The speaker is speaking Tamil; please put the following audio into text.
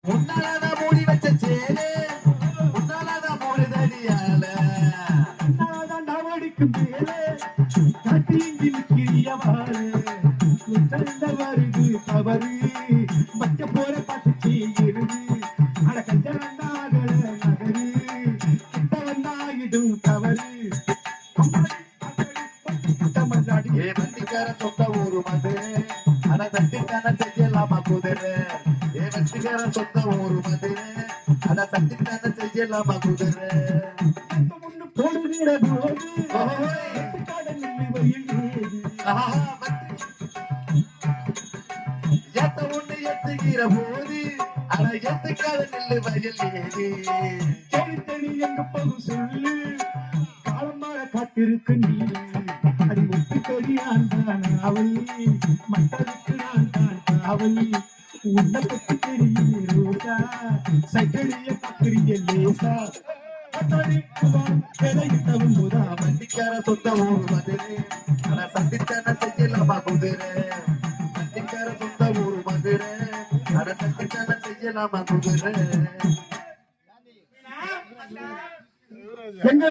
உன்னாலதான் மூடி வச்ச சேரு உன்னாலதான் மூடி தடியால உன்னாலதான் நாவடிக்கும் மேலே காட்டியங்கி நிற்கிறியவாறு முத்தந்த வருது தவறு மச்ச போற பட்டுச்சி இருது அட கஞ்சரண்டாகல நகரு கிட்ட வந்தாயிடும் தவறு ஏ வண்டிக்கார சொந்த ஊரு மதுரை அட தட்டிக்கான செய்யலாமா குதிரை ஏ வண்டிக்கார சொந்த ஊரு மதுரை அட தட்டிக்கான செய்யலாமா குதிரை ஒண்ணு போடுகிற போது கடலில் வெயில் ஏது ஏத்த ஒண்ணு எத்துகிற போது அட எத்துக்காத நெல்லு வயல் ஏது தேடி தேடி எங்க போகும் சொல்லு காலமாக காத்திருக்கு நீ அது ஒட்டு கொடியான் தான் அவள் மற்றதுக்கு நான் தான் காவல் உன்னை பத்தி தெரியும் ரோசா சக்கரிய பக்கரிய லேசா வண்டிக்கார சொந்த ஊரு மதுரை ஆனா சந்தித்தான செய்யலாமா குதிரை வண்டிக்கார சொந்த ஊரு மதுரை ஆனா சந்தித்தான செய்யலாமா குதிரை எங்க